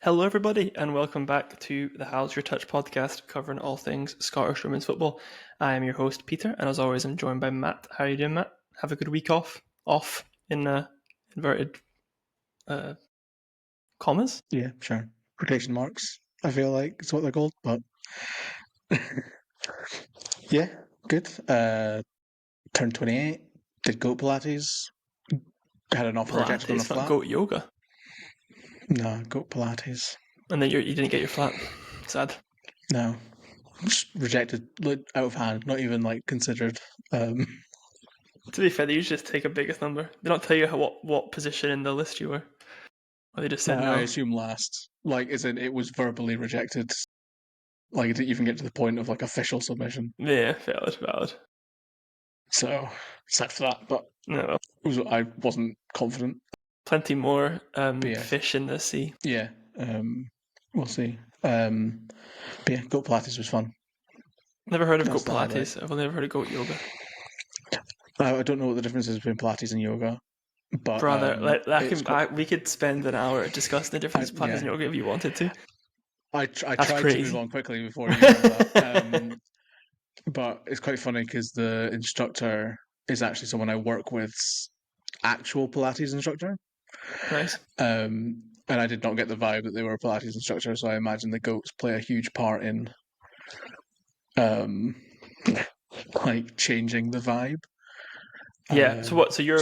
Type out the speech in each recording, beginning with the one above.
Hello, everybody, and welcome back to the How's Your Touch podcast, covering all things Scottish women's football. I am your host, Peter, and as always, I'm joined by Matt. How are you doing, Matt? Have a good week off? Off in inverted commas? Yeah, sure. Quotation marks. I feel like it's what they're called, but yeah, good. Turned 28. Did goat Pilates. Had an offer rejected on a Pilates, not flat. goat yoga. No, goat Pilates. And then you didn't get your flat. Sad. No, just rejected out of hand. Not even like considered. To be fair, they usually just take a biggest number. They don't tell you what position in the list you were. Or they just said no. I assume last. Like, as in, it was verbally rejected. Like, it didn't even get to the point of like official submission. Yeah, valid. So sad for that, but No, I wasn't confident. plenty more yeah. fish in the sea. Yeah, we'll see. But yeah, goat Pilates was fun. Never heard of That's goat the highlight. Pilates. I've never heard of goat yoga. I don't know what the difference is between Pilates and yoga, but Brother, we could spend an hour discussing the difference between Pilates and yoga if you wanted to. I tried crazy. to move on quickly before you heard that. But it's quite funny because the instructor is actually someone I work with's actual Pilates instructor. Nice. And I did not get the vibe that they were a Pilates instructor, so I imagine the goats play a huge part in like changing the vibe. Yeah. So your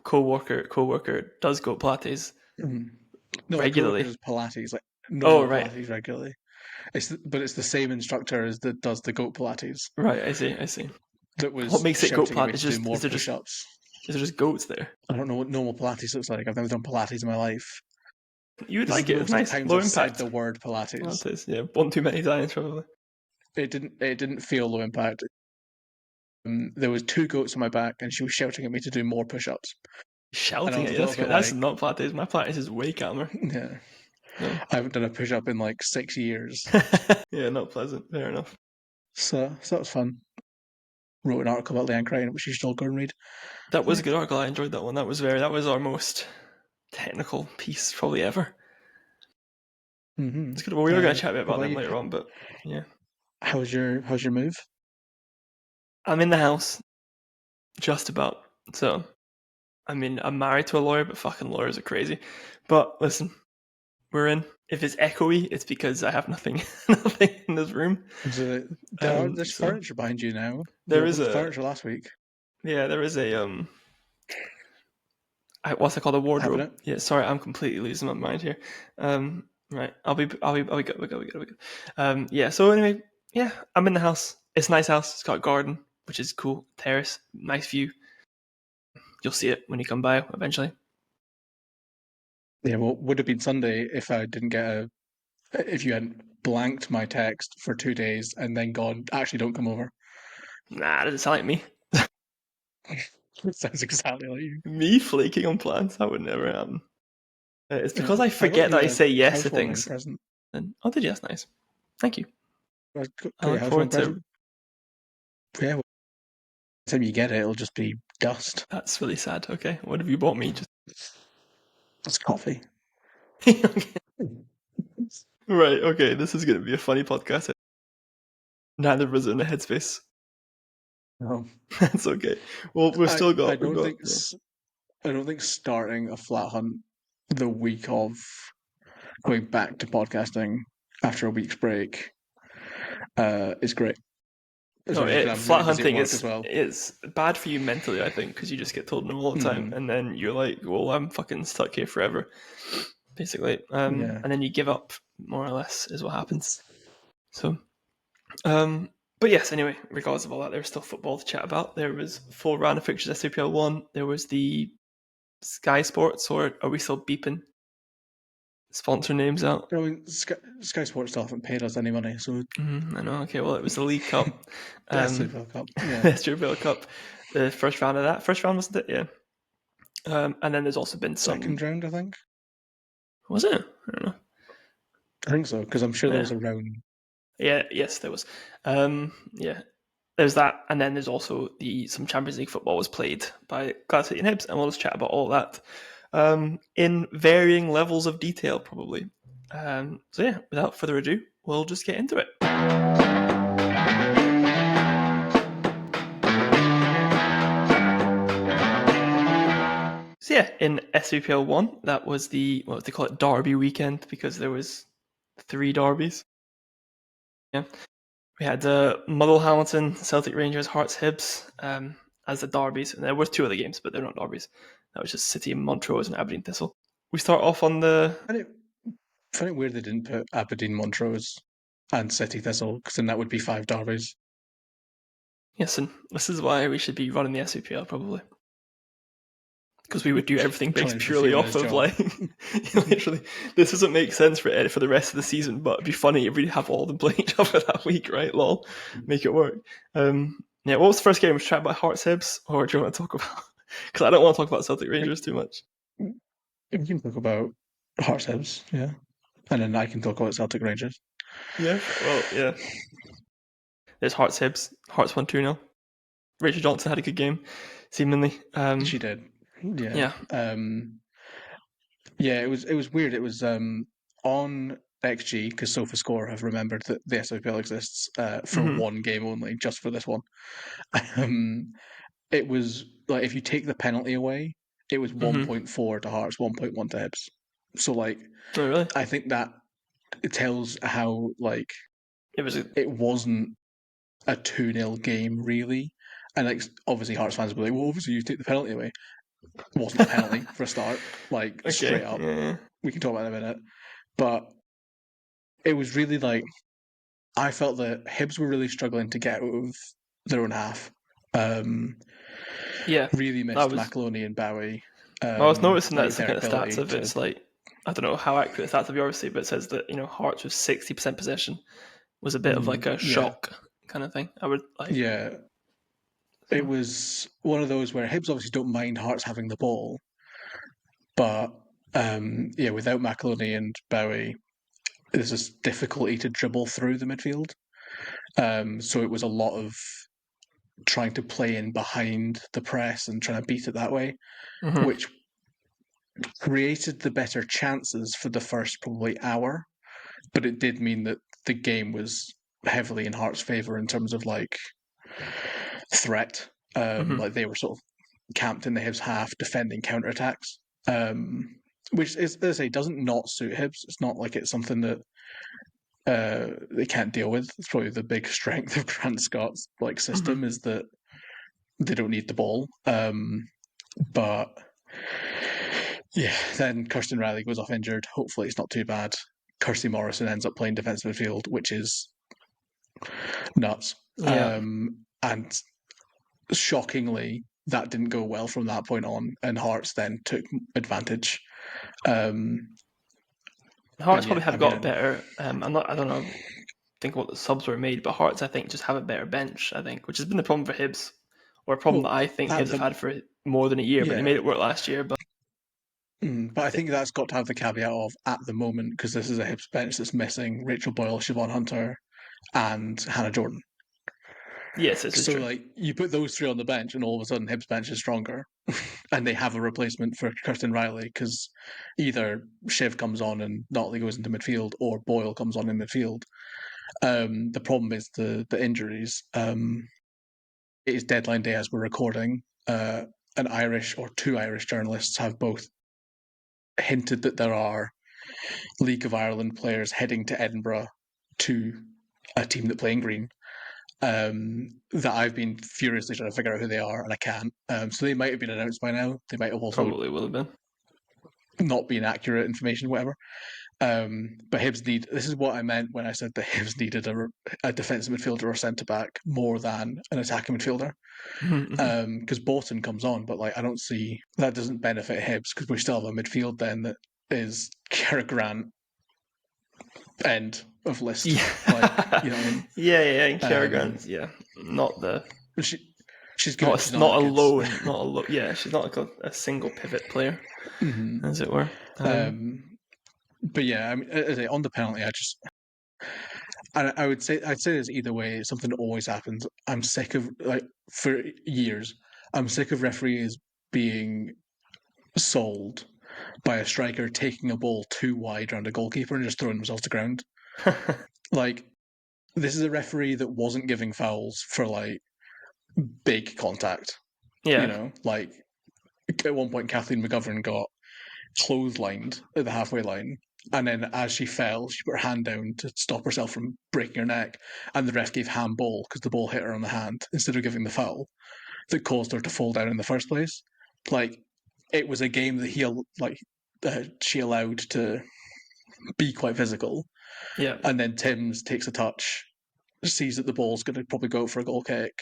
co-worker does goat Pilates no, regularly. Does Pilates Right. Pilates regularly. But it's the same instructor as that does the goat Pilates. Right. I see. That was what makes it goat Pilates? Is there just goats there? I don't know what normal Pilates looks like. I've never done Pilates in my life. You would like it. It's nice. Low impact. Said the word Pilates. Yeah, one too many times probably. It didn't feel low impact. There was 2 goats on my back, and she was shouting at me to do more push-ups. Shouting at you? That's not Pilates. My Pilates is way calmer. Yeah. No. I haven't done a push-up in like 6 years. Yeah, not pleasant. Fair enough. So that was fun. Wrote an article about Leanne Crane, which you should all go and read. That was a good article. I enjoyed that one. That was our most technical piece probably ever. Mm-hmm. It's good. Well, we were going to chat a bit about them later on, but yeah. How's your move? I'm in the house, just about. So, I mean, I'm married to a lawyer, but fucking lawyers are crazy. But listen, we're in. If it's echoey, it's because I have nothing in this room. There's furniture behind you now. There is furniture last week. Yeah, there is a what's it called? A wardrobe. Cabinet? Yeah, sorry, I'm completely losing my mind here. Right, I'll be good. We good. Yeah. So anyway, yeah, I'm in the house. It's a nice house. It's got a garden, which is cool. Terrace, nice view. You'll see it when you come by eventually. Yeah, well, would have been Sunday if I didn't get if you hadn't blanked my text for 2 days and then gone, actually don't come over. Nah, that doesn't sound like me. It sounds exactly like you. Me flaking on plans? That would never happen. It's because I forget that I say yes to things. And, did you? That's nice. Thank you. I look forward to. Yeah, well, by the time you get it, it'll just be dust. That's really sad. Okay, what have you bought me? It's coffee. Right. Okay, this is going to be a funny podcast. Neither of us are in a headspace. No, that's okay. Well, we've still got. I don't think starting a flat hunt the week of going back to podcasting after a week's break is great. No, flat hunting is bad for you mentally, I think, because you just get told no all the time, and then you're like, well, I'm fucking stuck here forever, basically. And then you give up, more or less, is what happens. So, but yes, anyway, regardless of all that, there was still football to chat about. There was 4 round of fixtures SWPL 1. There was the Sky Sports, or are we still beeping sponsor names out? I mean, Sky Sports still haven't paid us any money, so I know. Okay, well, it was the League Cup, the SWPL Cup, yeah, the SWPL Cup, the first round of that. First round, wasn't it? Yeah. And then there's also been some second round, I think. Was it? I don't know. I think so, because I'm sure there was a round. Yeah. Yes, there was. Yeah. There's that, and then there's also some Champions League football was played by Glasgow City and Hibs, and we'll just chat about all that in varying levels of detail, probably. So yeah, without further ado, we'll just get into it. So yeah, in SWPL 1, that was the, what they call it, derby weekend, because there was 3 derbies. Yeah, we had Motherwell Hamilton, Celtic Rangers, Hearts Hibs as the derbies, and there were 2 other games, but they're not derbies. That was just City and Montrose and Aberdeen Thistle. We start off on the. I find it weird they didn't put Aberdeen Montrose and City Thistle, because then that would be 5 derbies. Yes, and this is why we should be running the SWPL probably. Because we would do everything based purely off of like, literally, this doesn't make sense for the rest of the season, but it'd be funny if we have all them playing each other that week, right? Lol, make it work. Yeah, what was the first game? Was chat about Hearts Hibs, or do you want to talk about? Because I don't want to talk about Celtic Rangers too much. You can talk about Hearts Hibs, yeah, and then I can talk about Celtic Rangers. Yeah, well, yeah. There's Hearts Hibs. Hearts won 2-0. Rachel Johnson had a good game, seemingly. She did. Yeah. Yeah, it was weird. It was on XG, because SofaScore have remembered that the SWPL exists for one game only, just for this one. It was like, if you take the penalty away, it was 1.4 to Hearts, 1.1 to Hibs. So like, oh really? I think that it tells how like it wasn't a 2-0 game really. And like, obviously Hearts fans will be like, well, obviously you take the penalty away. It wasn't a penalty for a start, like okay, straight up. Yeah. We can talk about it in a minute. But it was really like, I felt that Hibs were really struggling to get out of their own half. Yeah, really missed McAloney and Bowie. I was noticing that looking at the stats of it, it's like, I don't know how accurate the stats of obviously, but it says that, you know, Hearts with 60% possession was a bit of like a shock kind of thing. I would like. Yeah. It was one of those where Hibs obviously don't mind Hearts having the ball, but yeah, without McAloney and Bowie, there's this difficulty to dribble through the midfield. So it was a lot of trying to play in behind the press and trying to beat it that way, which created the better chances for the first probably hour, but it did mean that the game was heavily in Hearts' favour in terms of like threat. Like they were sort of camped in the Hibs half, defending counterattacks, which is, as I say, doesn't not suit Hibs. It's not like it's something that they can't deal with. It's probably the big strength of Grant Scott's like system is that they don't need the ball. But yeah, then Kirsten Riley goes off injured. Hopefully, it's not too bad. Kirsty Morrison ends up playing defensive midfield, which is nuts. Yeah. And shockingly, that didn't go well from that point on, and Hearts then took advantage. Hearts probably have got better. I don't know. Think what the subs were made, but Hearts I think just have a better bench. I think, which has been the problem for Hibs, or a problem that I think Hibs have had for more than a year. But they made it work last year. But I think that's got to have the caveat of at the moment, because this is a Hibs bench that's missing Rachel Boyle, Siobhan Hunter, and Hannah Jordan. Yes, so true. Like you put those 3 on the bench, and all of a sudden Hibs bench is stronger, and they have a replacement for Kirsten Riley, because either Shiv comes on and Notley goes into midfield, or Boyle comes on in midfield. The problem is the injuries. It is deadline day as we're recording. An Irish or 2 Irish journalists have both hinted that there are League of Ireland players heading to Edinburgh to a team that play in green. That I've been furiously trying to figure out who they are, and I can't. So they might have been announced by now. They might have also probably will have been not been accurate information, whatever. But Hibs need. This is what I meant when I said that Hibs needed a defensive midfielder or centre back more than an attacking midfielder. Because Bolton comes on, but like I don't see that doesn't benefit Hibs, because we still have a midfield then that is Kara Grant. End of list. Yeah, like, you know what I mean? Yeah. Kara Grant, not the. She's good. She's not alone. Not alone. Yeah, she's not like a single pivot player, as it were. But yeah, I mean, on the penalty, I'd say this either way. It's something that always happens. I'm sick of, like, for years, I'm sick of referees being sold by a striker taking a ball too wide around a goalkeeper and just throwing themselves to ground. Like, this is a referee that wasn't giving fouls for like big contact. Yeah. You know, like at one point Kathleen McGovern got clotheslined at the halfway line, and then as she fell, she put her hand down to stop herself from breaking her neck, and the ref gave handball because the ball hit her on the hand instead of giving the foul that caused her to fall down in the first place. Like, it was a game that she allowed to be quite physical. Yeah. And then Timms takes a touch, sees that the ball's going to probably go for a goal kick,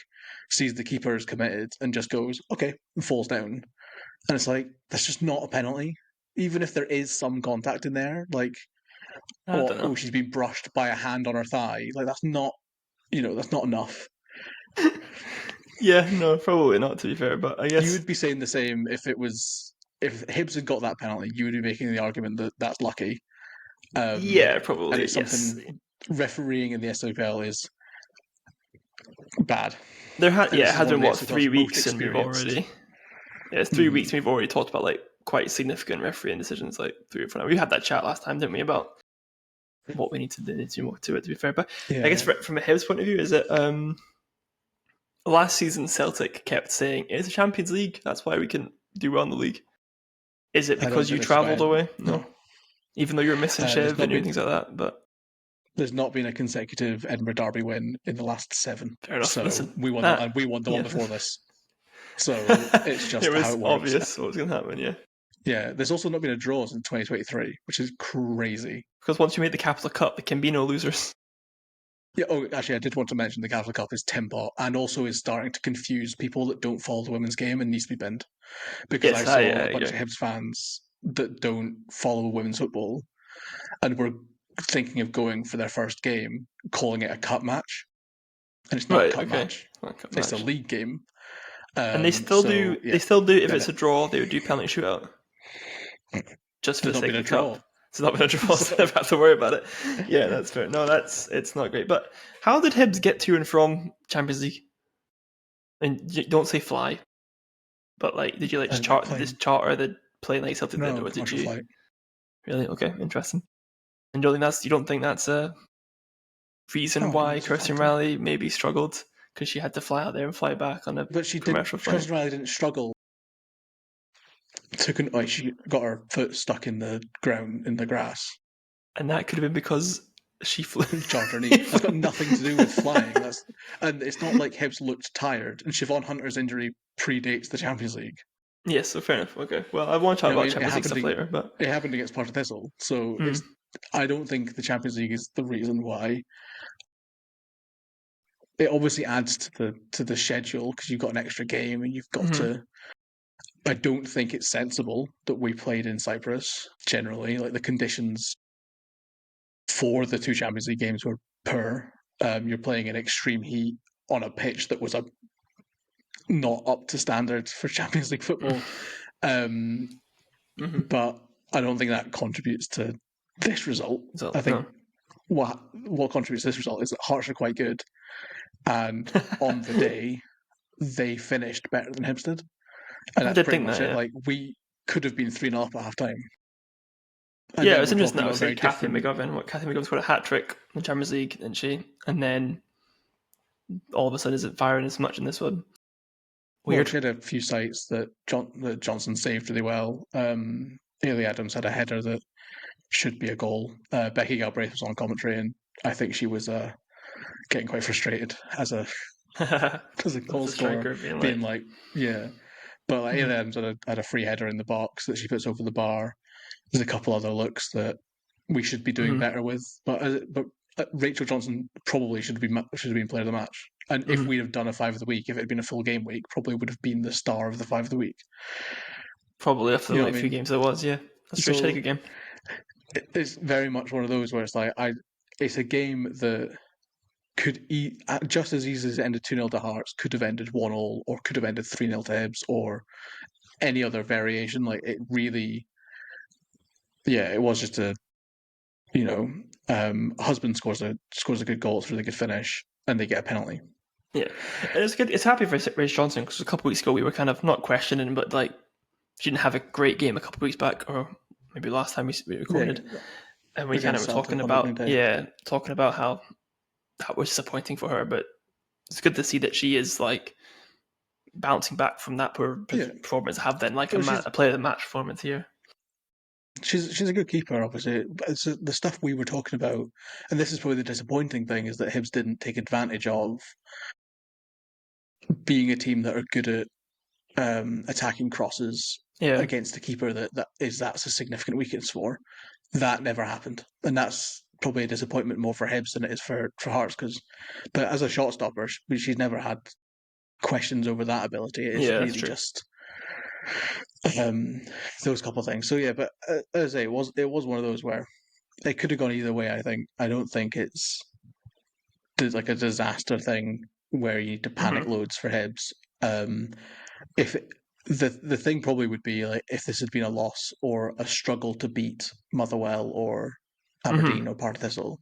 sees the keeper is committed, and just goes, okay, and falls down. And it's like, that's just not a penalty. Even if there is some contact in there, like, she's been brushed by a hand on her thigh. Like, that's not, that's not enough. Yeah, no, probably not, to be fair, but I guess... You would be saying the same if Hibs had got that penalty, you would be making the argument that that's lucky. Yeah, probably, and it's something refereeing in the SWPL is bad. It has been, 3 weeks, and we've already... Yeah, it's 3 weeks, and we've already talked about, like, quite significant refereeing decisions, like, 3 or 4 now. We had that chat last time, didn't we, about what we need to do more to it, to be fair. But I guess from a Hibs point of view, is it... last season, Celtic kept saying, it's a Champions League, that's why we can do well in the league. Is it because you travelled away? No. Even though you're missing Shiv and doing things like that, but... There's not been a consecutive Edinburgh Derby win in the last 7. Fair enough. So listen, we won the one before this. So it's just it was how it works. Obvious what was going to happen, yeah. Yeah, there's also not been a draw since 2023, which is crazy. Because once you made the Capital Cup, there can be no losers. Yeah, actually, I did want to mention the Capital Cup is Timbot and also is starting to confuse people that don't follow the women's game and needs to be binned. Because I saw a bunch of Hibs fans that don't follow women's football and were thinking of going for their first game, calling it a cup match. And it's not a cup match. It's a league game. And they still do. They still do. If it's a draw, they would do penalty shootout. Just for the sake of the cup. It's not been a draw, so I don't have to worry about it. Yeah, that's fair. No, it's not great. But how did Hibs get to and from Champions League? And you don't say fly, but like, did you just charter the plane like Celtic did, or did you? Flight. Really? Okay, interesting. And you don't think that's a reason why Kirsten Riley maybe struggled because she had to fly out there and fly back on a commercial flight? Kirsten Riley didn't struggle. She got her foot stuck in the ground in the grass, and that could have been because she flew. Charter knee. That's got nothing to do with flying. And it's not like Hibs looked tired. And Siobhan Hunter's injury predates the Champions League. Yes, so fair enough. Okay, well, I want to talk about Champions League stuff later, but it happened against Partick Thistle, so I don't think the Champions League is the reason why. It obviously adds to the schedule because you've got an extra game and you've got to. I don't think it's sensible that we played in Cyprus. Generally, like the conditions for the 2 Champions League games were poor. You're playing in extreme heat on a pitch that was not up to standards for Champions League football. But I don't think that contributes to this result. I think what contributes to this result is that Hearts are quite good, and on the day they finished better than Hibs did. And that's pretty much it. Like, we could have been 3-0 up at half time. Yeah, it was interesting that I was saying Kathleen McGovern scored a hat-trick in the Champions League, didn't she? And then all of a sudden isn't firing as much in this one. Weird. She had a few sites that Johnson saved really well. Hayley Adams had a header that should be a goal. Becky Galbraith was on commentary, and I think she was getting quite frustrated as a goal scorer, being like, yeah. But Hayley Adams had a free header in the box that she puts over the bar. There's a couple other looks that we should be doing better with. But Rachel Johnson probably should have been player of the match. And if we'd have done a 5 of the week, if it had been a full game week, probably would have been the star of the 5 of the week. Probably after the few games there was, yeah. That's true. Take a game. It's very much one of those where it's like it's a game that could just as easily as it ended 2-0 to Hearts, could have ended 1-1 or could have ended 3-0 to Hibs or any other variation. Like, it really, it was just husband scores a good goal, it's a really good finish, and they get a penalty. Yeah, and it's good. It's happy for Rachel Johnson because a couple of weeks ago we were kind of not questioning, but like she didn't have a great game a couple of weeks back, or maybe last time we recorded, and we kind of were talking about how that was disappointing for her. But it's good to see that she is like bouncing back from that poor performance. Have then like a player of the match performance here. She's a good keeper, obviously. But it's the stuff we were talking about, and this is probably the disappointing thing, is that Hibs didn't take advantage of being a team that are good at attacking crosses against a keeper that's a significant weakness for. That never happened, and that's probably a disappointment more for Hibs than it is for Hearts. But as a shot stopper, she's never had questions over that ability. It's really just those couple of things. So yeah, but as I say, it was one of those where it could have gone either way. I don't think it's like a disaster thing where you need to panic loads for Hibs. If the thing probably would be like if this had been a loss or a struggle to beat Motherwell or Aberdeen or Partick Thistle,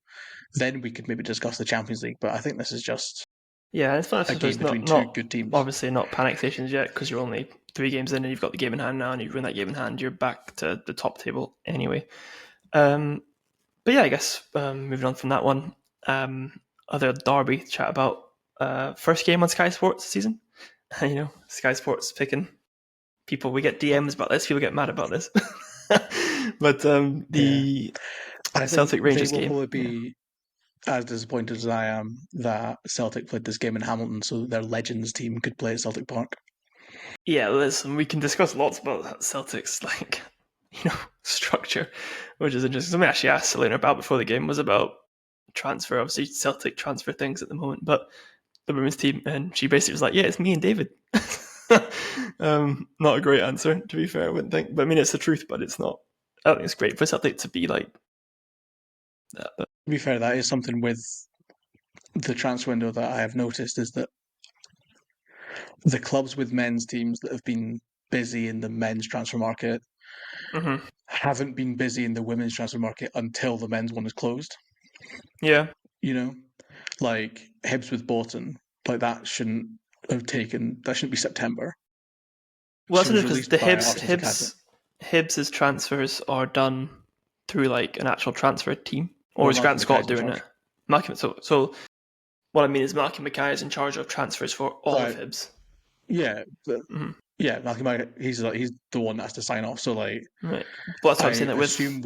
then we could maybe discuss the Champions League. But I think this is just it's not a game between two good teams. Obviously, not panic stations yet because you're only 3 games in and you've got the game in hand now, and you've won that game in hand, you're back to the top table anyway. But yeah, I guess moving on from that one, other derby chat about first game on Sky Sports this season. Sky Sports picking people. We get DMs about this. People get mad about this. But the Celtic Rangers game will probably be as disappointed as I am that Celtic played this game in Hamilton so their Legends team could play at Celtic Park. Yeah, listen, we can discuss lots about Celtic's structure, which is interesting. Something I actually asked Selena about before the game was about transfer. Obviously, Celtic transfer things at the moment, but the women's team, and she basically was like, "Yeah, it's me and David." Not a great answer, to be fair, I wouldn't think. But I mean, it's the truth, but it's not. I think it's great for Celtic to be like that. But to be fair, that is something with the transfer window that I have noticed is that the clubs with men's teams that have been busy in the men's transfer market haven't been busy in the women's transfer market until the men's one is closed. Yeah. Like Hibs with Bolton, like that shouldn't be September. Well, that's because the Hibs' transfers are done through like an actual transfer team, or is Grant Scott doing it? So what I mean is Malcolm Mackay is in charge of transfers for all of Hibs. Yeah, yeah, Malcolm Mackay, he's the one that has to sign off. So like, right. But that's what I'm saying. I assume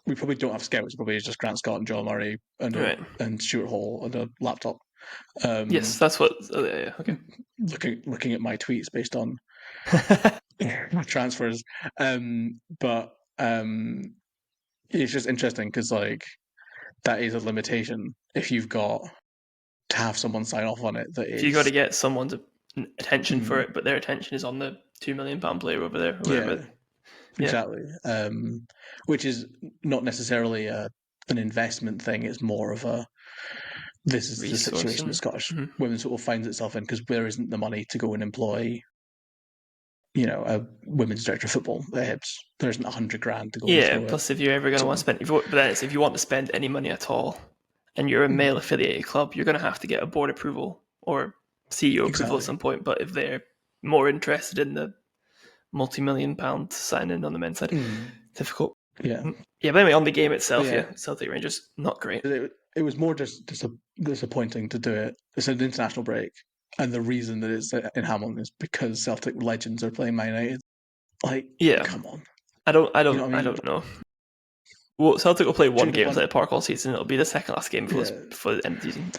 we probably don't have scouts. Probably just Grant Scott and Joel Murray and Stuart Hall on a laptop. Yes, that's what. Okay. Looking at my tweets based on transfers, but it's just interesting because like that is a limitation if you've got to have someone sign off on it. If you got to get someone's attention for it, but their attention is on the £2 million player over there. Exactly. Which is not necessarily an investment thing. It's more of a this is the situation that Scottish women's football finds itself in because there isn't the money to go and employ a women's director of football at Hibs. There isn't $100,000 to go. Yeah, plus if you're ever going to want to spend, if you want to spend any money at all, and you're a male affiliated club, you're going to have to get a board approval or CEO approval at some point. But if they're more interested in the multi-million-pound signing on the men's side, difficult. Yeah. But anyway, on the game itself, Celtic Rangers, not great. It was more just disappointing to do it. It's an international break. And the reason that it's in Hamilton is because Celtic Legends are playing Man United. Like, come on. I don't know. Well, Celtic will play one game at the Park all season. It'll be the second last game before the end of the season.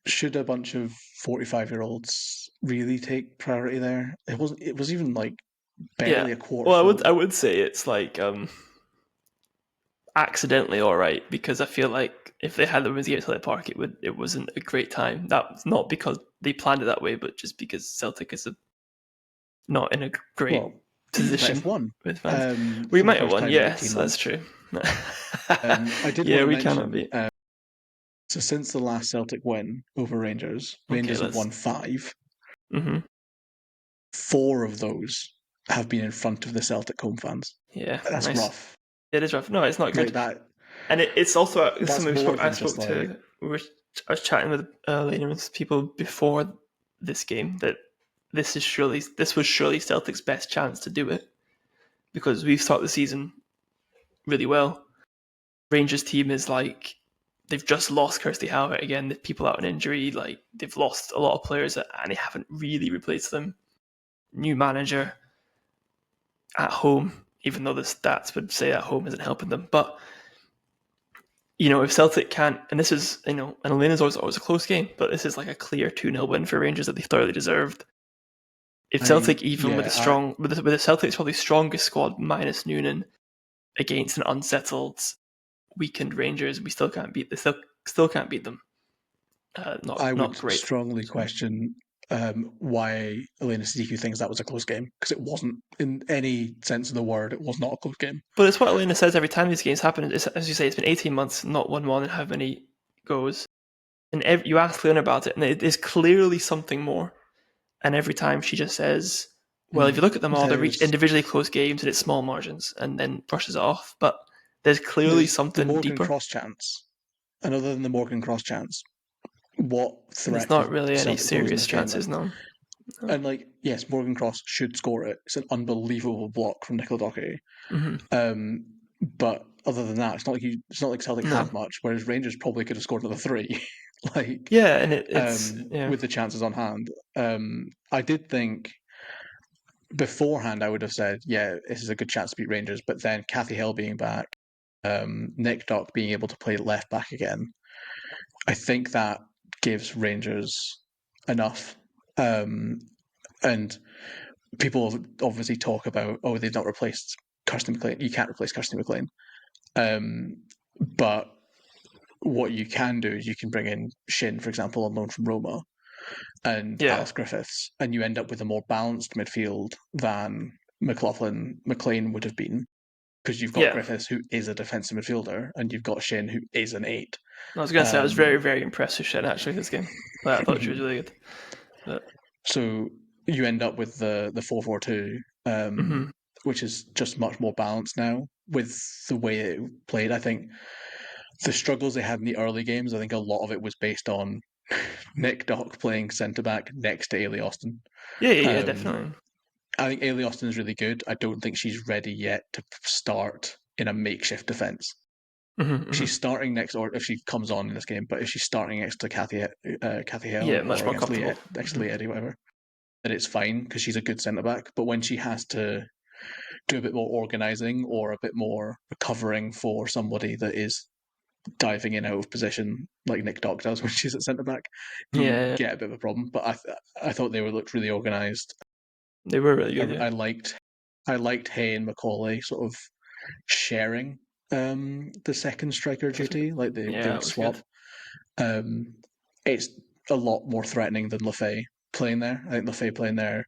Should a bunch of 45-year-olds really take priority there? It was even like barely a quarter. Well, I would say it's like accidentally all right because I feel like if they had the women's game at the Park, it wasn't a great time. That's not because they planned it that way, but just because Celtic is not in a great position with fans. We might have won. Yes, that's true. I did. We cannot be. So since the last Celtic win over Rangers, Rangers have won 5. 4 of those have been in front of the Celtic home fans. Yeah, that's rough. It is rough. No, it's not good. Like that, and it's also something I was chatting with people before this game that this was surely Celtic's best chance to do it, because we've started the season really well. Rangers team is like, they've just lost Kirsty Howard again. They've people out on injury. Like, they've lost a lot of players and they haven't really replaced them. New manager at home, even though the stats would say at home isn't helping them. But, if Celtic can't, and this is, and Elena's always a close game, but this is like a clear 2-0 win for Rangers that they thoroughly deserved. If Celtic, with the Celtic's probably strongest squad minus Noonan against an unsettled, weakened Rangers, we still can't beat. They still can't beat them. I would strongly question why Elena Sidiku thinks that was a close game, because it wasn't, in any sense of the word. It was not a close game. But it's what Elena says every time these games happen. It's, as you say, it's been 18 months, not 1-1, and how many goes. And you ask Elena about it, and it is clearly something more. And every time she just says, well, if you look at them all, they're individually close games and it's small margins, and then brushes it off. But there's clearly something the Morgan deeper. Cross chance. And other than the Morgan Cross chance, what threat? There's not really any serious chances, no. And yes, Morgan Cross should score it. It's an unbelievable block from Nicola Docherty. Mm-hmm. But other than that, it's not like Celtic had much. Whereas Rangers probably could have scored another 3. And it's with the chances on hand. I did think beforehand I would have said, yeah, this is a good chance to beat Rangers. But then Cathy Hill being back, Nick Dock being able to play left back again, I think that gives Rangers enough. And people obviously talk about, they've not replaced Kirsty McLean. You can't replace Kirsty McLean. But what you can do is you can bring in Shin, for example, on loan from Roma, and Alice Griffiths, and you end up with a more balanced midfield than McLean would have been, because you've got Griffiths, who is a defensive midfielder, and you've got Shin, who is an 8. I was going to say, I was very, very impressed with Shin, actually, this game. I thought she was really good. But... So you end up with the 4-4-2, which is just much more balanced now with the way it played. I think the struggles they had in the early games, I think a lot of it was based on Nick Dock playing centre-back next to Ailey Austin. Yeah, definitely. I think Ailey Austin is really good. I don't think she's ready yet to start in a makeshift defence. She's starting next, or if she comes on in this game, but if she's starting next to Cathy Hill, much more comfortable. Lee Eddy, whatever, then it's fine, because she's a good centre-back. But when she has to do a bit more organising or a bit more recovering for somebody that is diving in out of position like Nick Dock does when she's at centre-back, you get a bit of a problem. But I thought they looked really organised. They were really good. I liked Hay and Macaulay sort of sharing the second striker duty, like they would swap. It's a lot more threatening than Lefay playing there. I think Lefay playing there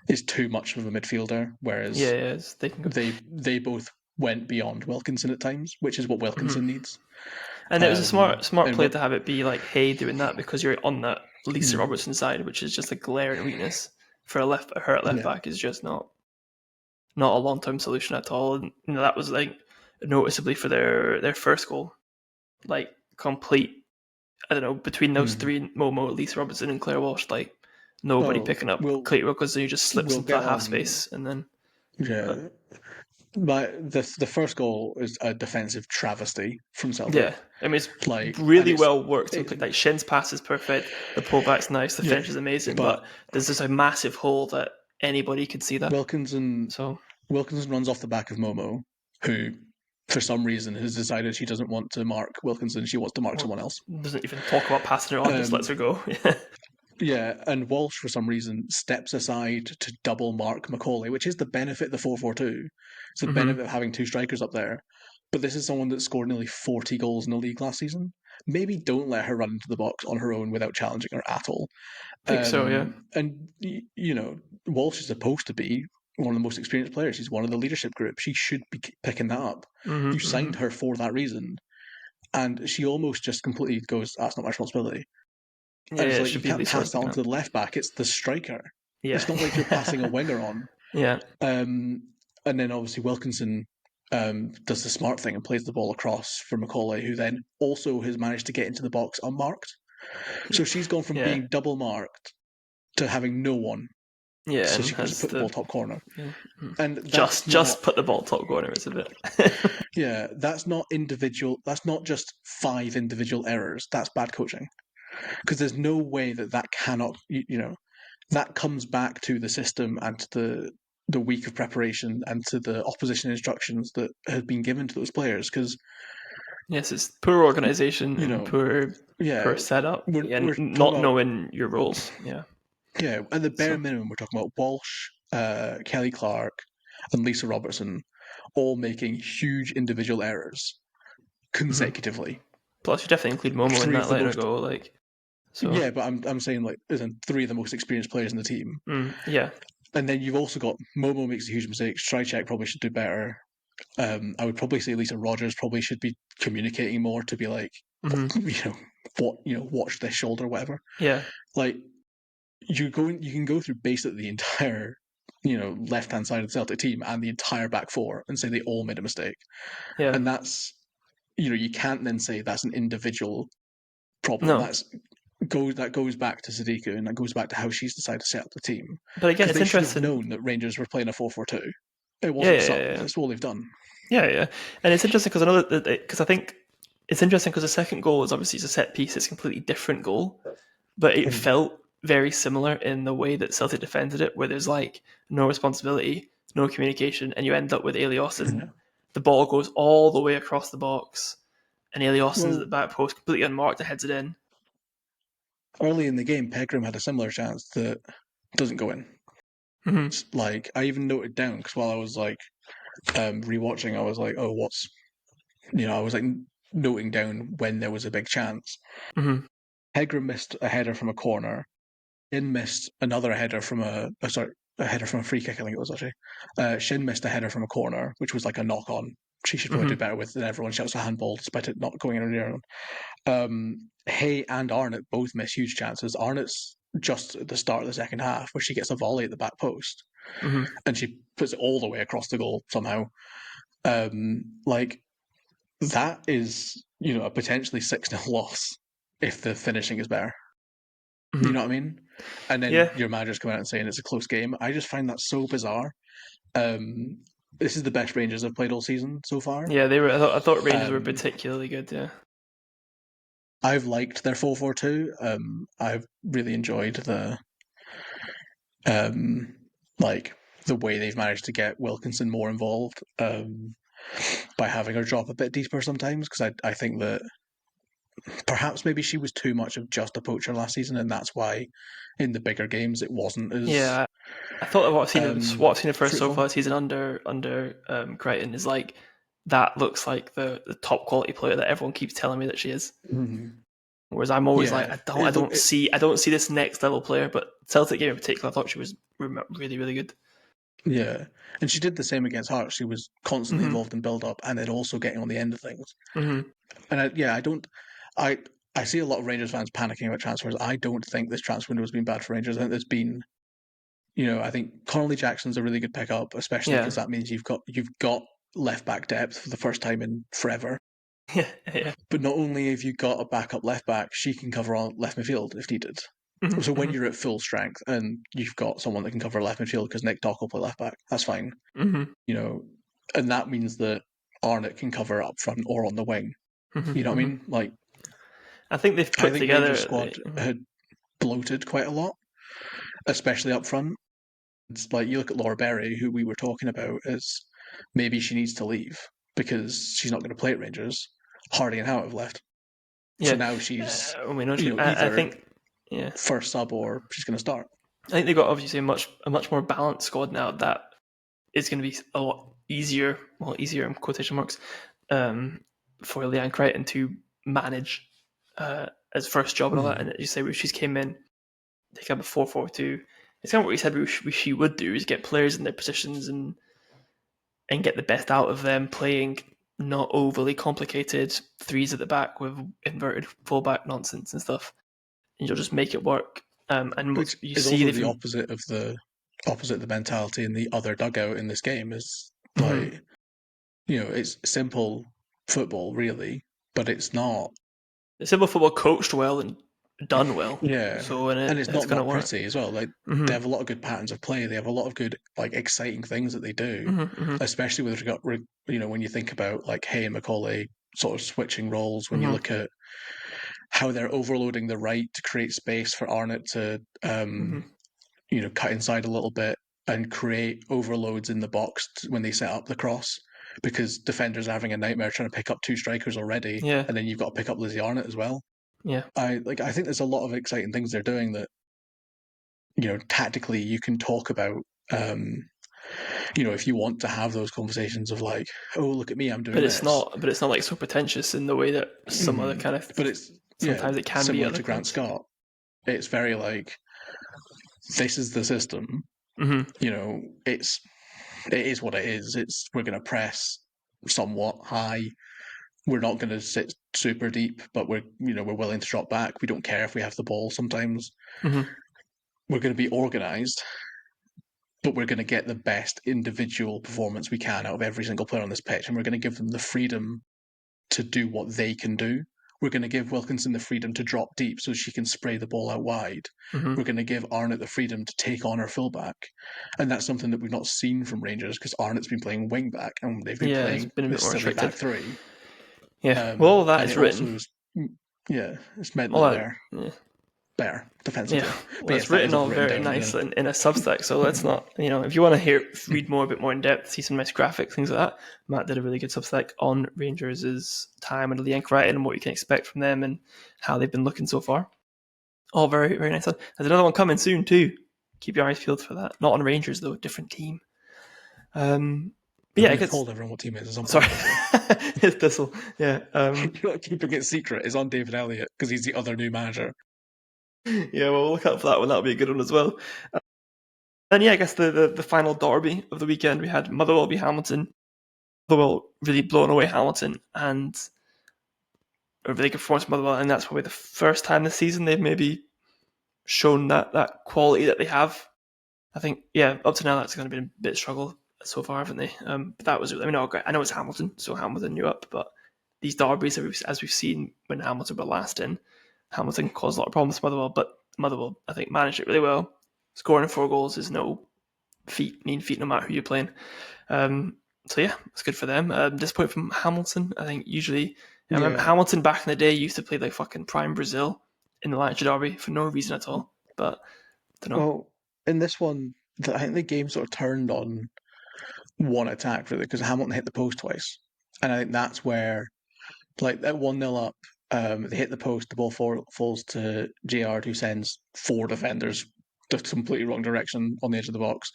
is too much of a midfielder, whereas they both went beyond Wilkinson at times, which is what Wilkinson needs. And it was a smart play to have it be like Hay doing that, because you're on that Lisa Robertson side, which is just a glaring weakness for her at left back is just not a long-term solution at all. And that was like noticeably for their first goal, like complete. I don't know, between those three, Momo, Lisa Robertson, and Claire Walsh, like nobody picking up Kate Wilkinson, who just slips into that half space, and then But the first goal is a defensive travesty from Celtic. Yeah, I mean, it's really well worked. Like Shin's pass is perfect, the pullback's nice, the finish is amazing, but there's just a massive hole that anybody could see that. Wilkinson runs off the back of Momo, who for some reason has decided she doesn't want to mark Wilkinson, she wants to mark someone else. Doesn't even talk about passing her on, just lets her go. Yeah, and Walsh, for some reason, steps aside to double mark Macaulay, which is the benefit of the 4-4-2. It's the benefit of having two strikers up there. But this is someone that scored nearly 40 goals in the league last season. Maybe don't let her run into the box on her own without challenging her at all. I think so, yeah. And, Walsh is supposed to be one of the most experienced players. She's one of the leadership group. She should be picking that up. You signed her for that reason. And she almost just completely goes, that's not my responsibility. Yeah, and it's like, you can't pass that on to the left back. It's the striker. Yeah. It's not like you're passing a winger on. Yeah. And then obviously Wilkinson does the smart thing and plays the ball across for Macaulay, who then also has managed to get into the box unmarked. So she's gone from being double marked to having no one Yeah, so and she can just put the ball top corner. Yeah. And that's just put the ball top corner is a bit. Yeah, that's not individual. That's not just 5 individual errors. That's bad coaching. Because there's no way that cannot, that comes back to the system and to the week of preparation and to the opposition instructions that had been given to those players. Because yes, it's poor organization and poor setup. we're not knowing your roles. Yeah. Yeah, at the bare minimum, we're talking about Walsh, Kelly Clark, and Lisa Robertson, all making huge individual errors consecutively. Plus, you definitely include Momo in that later ago, So. Yeah, but I'm saying as in 3 of the most experienced players in the team. Yeah. And then you've also got Momo makes a huge mistake. Strychek probably should do better. I would probably say Lisa Rogers probably should be communicating more to be like, watch this shoulder, whatever. Yeah. Like you can go through basically the entire, left hand side of the Celtic team and the entire back 4 and say they all made a mistake. Yeah. And that's, you can't then say that's an individual problem. No. That goes back to Sadika, and that goes back to how she's decided to set up the team. But again, it's they interesting. Should have known that Rangers were playing a 4-4-2. It wasn't subtle. That's all they've done. Yeah, and it's interesting because I think it's interesting because the second goal is obviously a set piece. It's a completely different goal, but it felt very similar in the way that Celtic defended it, where there's no responsibility, no communication, and you end up with Eliasson. Yeah. The ball goes all the way across the box, and Eliasson's at the back post, completely unmarked, and heads it in. Early in the game, Pegram had a similar chance that doesn't go in. I even noted down because while I was rewatching, I was like, oh, I was noting down when there was a big chance. Pegram missed a header from a corner. Shin missed another header from a header from a free kick, I think it was actually. Shin missed a header from a corner, which was like a knock on. She should probably do better with than everyone shouts a handball despite it not going in or near. Hay and Arnott both miss huge chances. Arnott's just at the start of the second half where she gets a volley at the back post and she puts it all the way across the goal somehow. That is, a potentially 6-0 loss if the finishing is better. You know what I mean? And then your manager's coming out and saying it's a close game. I just find that so bizarre. This is the best Rangers I've played all season so far. Yeah, they were. I thought Rangers were particularly good. Yeah, I've liked their 4-4-2. I've really enjoyed the way they've managed to get Wilkinson more involved by having her drop a bit deeper sometimes. Because I think that perhaps maybe she was too much of just a poacher last season, and that's why in the bigger games it wasn't as. Yeah, I thought what I've seen of her so far season under Crichton is that looks like the top quality player that everyone keeps telling me that she is. Whereas I'm always I don't see this next level player. But Celtic game in particular, I thought she was really, really good. Yeah, and she did the same against Hearts. She was constantly involved in build up, and then also getting on the end of things. And I see a lot of Rangers fans panicking about transfers. I don't think this transfer window has been bad for Rangers. I think there's been, I think Connolly Jackson's a really good pickup, especially because that means you've got left back depth for the first time in forever. Yeah. But not only have you got a backup left back, she can cover on left midfield if needed. So when you're at full strength and you've got someone that can cover left midfield because Nick Dock will play left back, that's fine. And that means that Arnott can cover up front or on the wing. You know what I mean? I think they've put together. Rangers squad had bloated quite a lot, especially up front. It's you look at Laura Berry, who we were talking about, as maybe she needs to leave because she's not going to play at Rangers. Hardy and Howe have left. So now she's I think first sub or she's going to start. I think they've got obviously a much more balanced squad now that is going to be a lot easier, in quotation marks, for Leanne Crichton to manage as first job and all that. And you say she's came in, take up a 4-4-2. It's kind of what we said she would do is get players in their positions and get the best out of them, playing not overly complicated threes at the back with inverted fullback nonsense and stuff, and you'll just make it work. And which you is see also the opposite of the mentality in the other dugout in this game is it's simple football really, but it's not. It's simple football coached well and done well. Yeah. So and it's not going to work. pretty as well. Like they have a lot of good patterns of play. They have a lot of good, like, exciting things that they do, especially with regard, when you think about like Hay and Macaulay sort of switching roles. When you look at how they're overloading the right to create space for Arnott to, cut inside a little bit and create overloads in the box when they set up the cross, because defenders are having a nightmare trying to pick up two strikers already, and then you've got to pick up Lizzie Arnott as well. Yeah, I think there's a lot of exciting things they're doing that, tactically you can talk about. If you want to have those conversations of like, oh, look at me, I'm doing but it's this. not like so pretentious in the way that some other kind of. But it's sometimes it can similar be to Grant Scott. It's very like, this is the system. It is what it is. We're going to press somewhat high. We're not going to sit super deep, but we're willing to drop back. We don't care if we have the ball sometimes. We're going to be organised, but we're going to get the best individual performance we can out of every single player on this pitch, and we're going to give them the freedom to do what they can do. We're going to give Wilkinson the freedom to drop deep so she can spray the ball out wide. We're going to give Arnott the freedom to take on her fullback. And that's something that we've not seen from Rangers, because Arnott's been playing wing back and they've been playing this silly back three. Yeah, well, that is written. It's meant that they're better defensively. Yeah, well, it's written all very nice in a Substack, so let's not, if you want to read more, a bit more in depth, see some nice graphics, things like that, Matt did a really good Substack on Rangers' time under the Anchorite and what you can expect from them and how they've been looking so far. All very, very nice. There's another one coming soon too. Keep your eyes peeled for that. Not on Rangers though, different team. But yeah, I told everyone what team it is. Sorry, it's Thistle. Yeah, keeping it secret is on David Elliott because he's the other new manager. Yeah, well, we'll look out for that one. That'll be a good one as well. And yeah, I guess the final derby of the weekend, we had Motherwell v Hamilton. Motherwell really blowing away Hamilton, and a really good performance from Motherwell, and that's probably the first time this season they've maybe shown that quality that they have. I think, up to now that's going to be a bit of struggle so far, haven't they? But that was, great. I know it's Hamilton, so Hamilton knew up, but these derbies, as we've seen when Hamilton were last in, Hamilton caused a lot of problems for Motherwell, but Motherwell, I think, managed it really well. Scoring 4 goals is no mean feat, no matter who you're playing. So yeah, it's good for them. Disappointing from Hamilton. I think usually, I remember Hamilton back in the day used to play like fucking prime Brazil in the Lancashire derby for no reason at all. But I don't know. Well, in this one, I think the game sort of turned on one attack really, because Hamilton hit the post twice, and I think that's where, like, at 1-0 up, they hit the post, the ball falls to Gerrard, who sends 4 defenders the completely wrong direction on the edge of the box.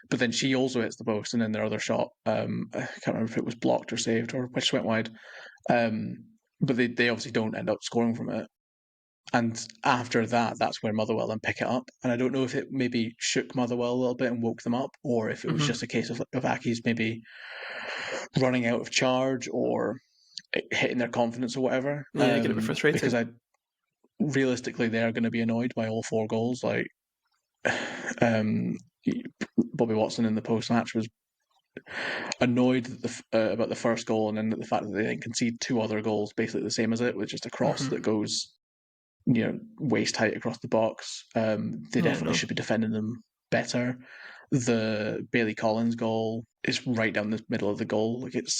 But then she also hits the post, and then their other shot, I can't remember if it was blocked or saved or which went wide. But they obviously don't end up scoring from it. And after that, that's where Motherwell then pick it up. And I don't know if it maybe shook Motherwell a little bit and woke them up, or if it was just a case of Aki's maybe running out of charge or hitting their confidence or whatever. Yeah, get a bit frustrated. Because realistically, they're going to be annoyed by all 4 goals. Like, Bobby Watson in the post-match was annoyed about the first goal, and then the fact that they then concede 2 other goals basically the same as it, with just a cross that goes waist height across the box. They definitely should be defending them better. The Bailey Collins goal is right down the middle of the goal. Like, it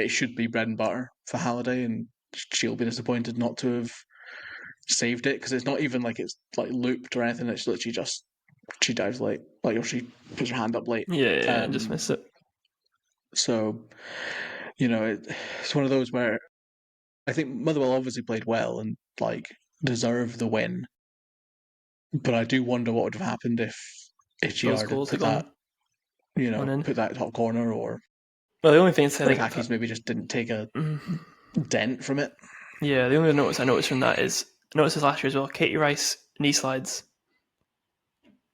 should be bread and butter for Halliday, and she'll be disappointed not to have saved it, because it's not even like it's like looped or anything. It's literally just she dives late, or she puts her hand up late. Yeah, just miss it. So, it's one of those where I think Motherwell obviously played well and like deserved the win, but I do wonder what would have happened if Gerrard had put that, put that top corner, or the only thing is, I think Aki's maybe just didn't take a dent from it. Yeah, the only notice I noticed from that is, I noticed this last year as well, Katie Rice knee slides,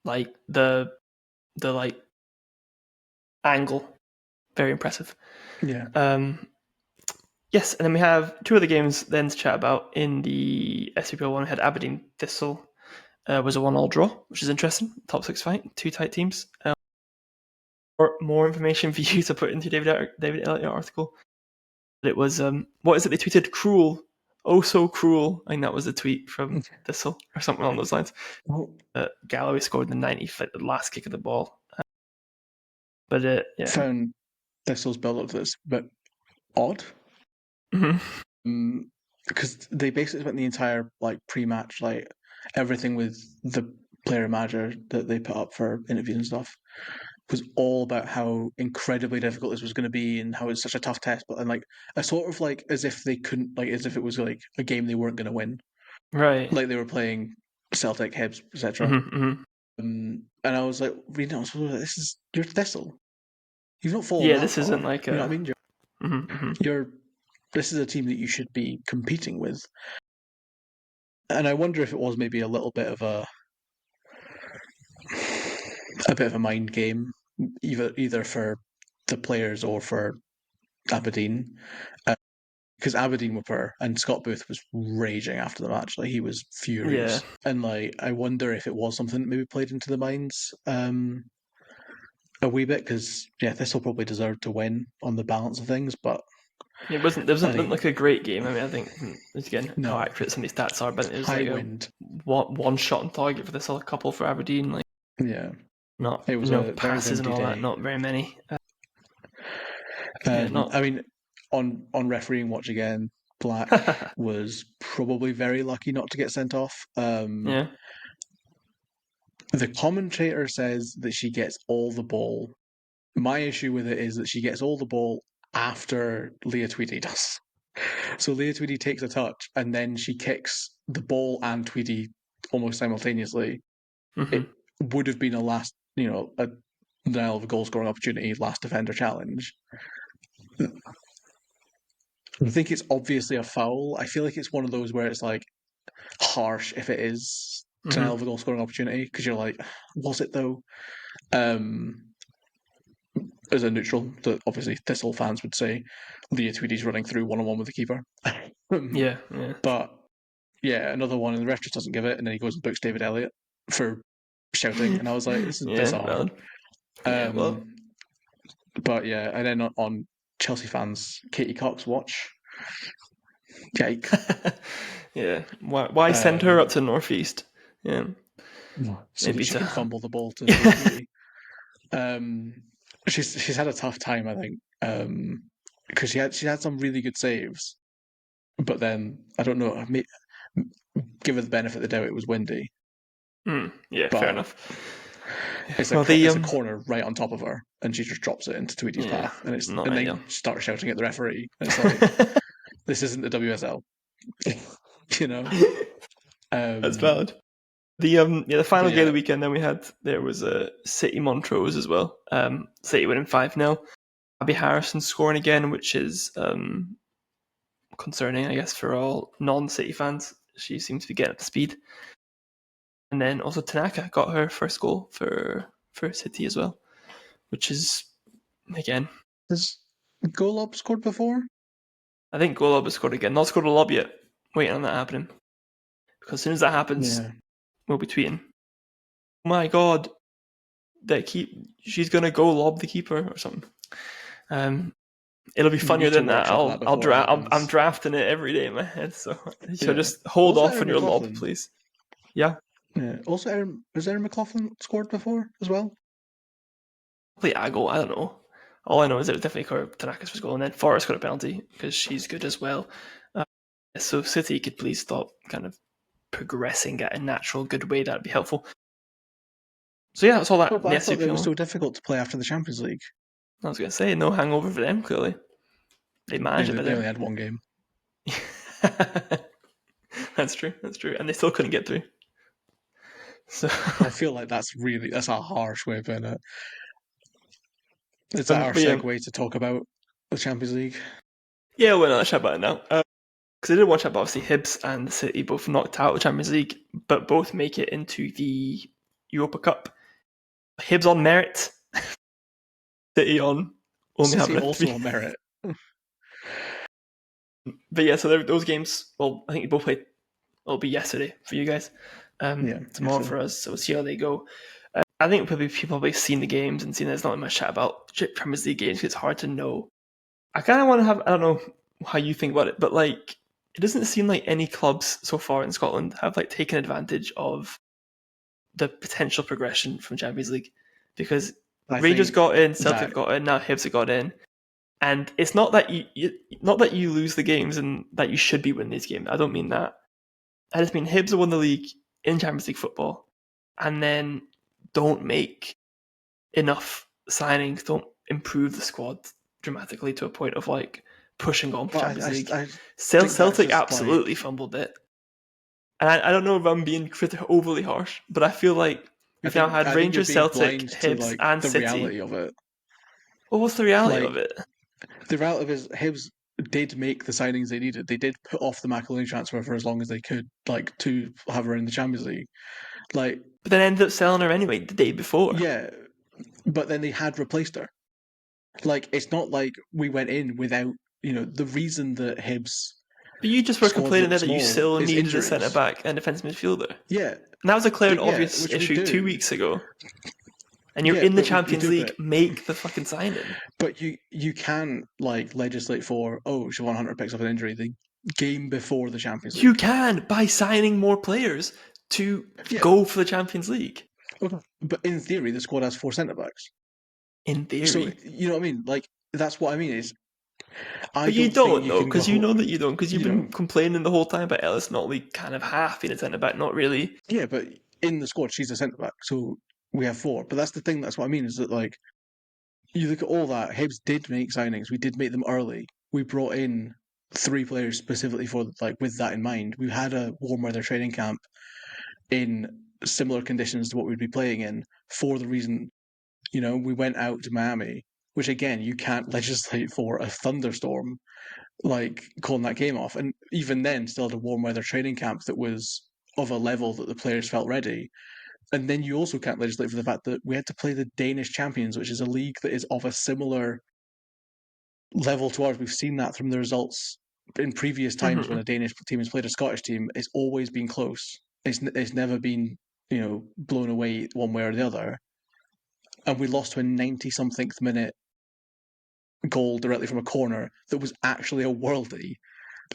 like the like angle, very impressive. Yeah. Yes, and then we have 2 other games then to chat about. In the SWPL one, we had Aberdeen Thistle, was a 1-1 draw, which is interesting. Top 6 fight, 2 tight teams. More information for you to put into David Elliott article. It was what is it they tweeted? Cruel oh so cruel. I think that was a tweet from Thistle or something along those lines. Galloway scored the 90th, like the last kick of the ball. But yeah. Found Thistle's build up to this but odd. Because they basically spent the entire like pre-match, like everything with the player manager that they put up for interviews and stuff was all about how incredibly difficult this was going to be and how it's such a tough test. But and like a sort of like as if they couldn't, like as if it was like a game they weren't going to win, right? Like they were playing Celtic, Hibs, etc. And I was like, reading it, this is your Thistle. You've not fallen. Yeah, that this far. isn't like you know what I mean. You're this is a team that you should be competing with. And I wonder if it was maybe a little bit of a mind game, either for the players or for Aberdeen, because Aberdeen were poor and Scott Booth was raging after the match. Like he was furious, and like I wonder if it was something that maybe played into the minds a wee bit, because this will probably deserve to win on the balance of things, but. It wasn't like a great game. I mean, I think again how accurate some of these stats are, but it was like wind. one shot on target for this other couple for Aberdeen. Like it was no passes and all that. Not very many. I mean, on refereeing watch again, Black was probably very lucky not to get sent off. The commentator says that she gets all the ball. My issue with it is that she gets all the ball after Leah Tweedy does. So Leah Tweedy takes a touch and then she kicks the ball and Tweedy almost simultaneously. It would have been a denial of a goal scoring opportunity, last defender challenge. I think it's obviously a foul. I feel like it's one of those where it's like harsh if it is denial of a goal scoring opportunity, because you're like, was it though? As a neutral, that obviously Thistle fans would say Leah Tweedy's running through 1-on-1 with the keeper. Yeah. But another one, and the ref just doesn't give it, and then he goes and books David Elliott for shouting, and I was like, this is bizarre. But and then on Chelsea fans, Katie Cox watch. Yike. Why send her up to Northeast? Yeah. So maybe she can fumble the ball to she's had a tough time, I think, because she had some really good saves, but then I don't know. Give her the benefit of the doubt, it was windy. Fair enough. It's a corner right on top of her, and she just drops it into Tweedy's path, and they start shouting at the referee. It's like this isn't the WSL, That's valid. The final game of the weekend, then there was a City Montrose as well. City winning 5-0. Abby Harrison scoring again, which is concerning, I guess, for all non-City fans. She seems to be getting up to speed. And then also Tanaka got her first goal for City as well, which is, again... Has Golob scored before? I think Golob has scored again. Not scored a lob yet. Waiting on that happening. Because as soon as that happens, we'll be tweeting, oh my god, she's going to go lob the keeper or something. It'll be funnier than that. I'm drafting it every day in my head, so just hold off on your lob, please. Yeah. Also, has Erin McLaughlin scored before as well? Probably Ago, I don't know. All I know is it was definitely Tanaka's first goal, and then Forrest got a penalty because she's good as well. So City could please stop kind of progressing at a natural, good way. That'd be helpful. So that's all that. I thought it was so difficult to play after the Champions League. I was going to say, no hangover for them, clearly. They managed it, but they only had one game. That's true. And they still couldn't get through. So I feel like that's a harsh way of putting it. Is that our segue to talk about the Champions League? Yeah, we're not chat about it now. Because I did watch it, but obviously Hibs and City both knocked out of the Champions League, but both make it into the Europa Cup. Hibs on merit, City on only having also on merit. But so those games, well, I think you both played, it'll be yesterday for you guys. Tomorrow for us, so we'll see how they go. I think people have seen the games and seen there's not much chat about Champions League games. It's hard to know. I kind of want to have, I don't know how you think about it, but like it doesn't seem like any clubs so far in Scotland have like taken advantage of the potential progression from Champions League, because Rangers got in, Celtic got in, now Hibs have got in, and it's not that you lose the games and that you should be winning these games. I don't mean that. I just mean Hibs have won the league in Champions League football, and then don't make enough signings, don't improve the squad dramatically to a point of like pushing on for Champions League. Celtic absolutely fumbled it. And I don't know if I'm being overly harsh, but I feel like we've now had Rangers, Celtic, Hibs, and the City. Reality of it. Well, what's the reality of it? The reality of it is Hibs did make the signings they needed. They did put off the McAloony transfer for as long as they could, like, to have her in the Champions League. Like, but then ended up selling her anyway the day before. Yeah, but then they had replaced her. Like, it's not like we went in without, the reason that Hibs. But you just were complaining there that you still needed a centre back and defensive midfielder. Yeah. And that was a clear and obvious issue 2 weeks ago. And you're in the Champions League, make the fucking signing. But you can, like, legislate for, Siobhan Hunter picks up an injury the game before the Champions League. You can, by signing more players to go for the Champions League. Okay. But in theory, the squad has 4 centre-backs. In theory. So, you know what I mean? Like, that's what I mean is... But you don't, though, because you know that you don't, because you've been complaining the whole time about Ellis Notley kind of half being a centre-back, not really. Yeah, but in the squad, she's a centre-back, so we have 4. But that's the thing, that's what I mean, is that, like, you look at all that, Hibs did make signings, we did make them early. We brought in 3 players specifically for, like, with that in mind. We had a warm weather training camp in similar conditions to what we'd be playing in for the reason, we went out to Miami, which again, you can't legislate for a thunderstorm, like calling that game off. And even then, still had a warm weather training camp that was of a level that the players felt ready. And then you also can't legislate for the fact that we had to play the Danish champions, which is a league that is of a similar level to ours. We've seen that from the results in previous times when a Danish team has played a Scottish team. It's always been close. It's never been, blown away one way or the other. And we lost to a 90-somethingth minute goal directly from a corner that was actually a worldie.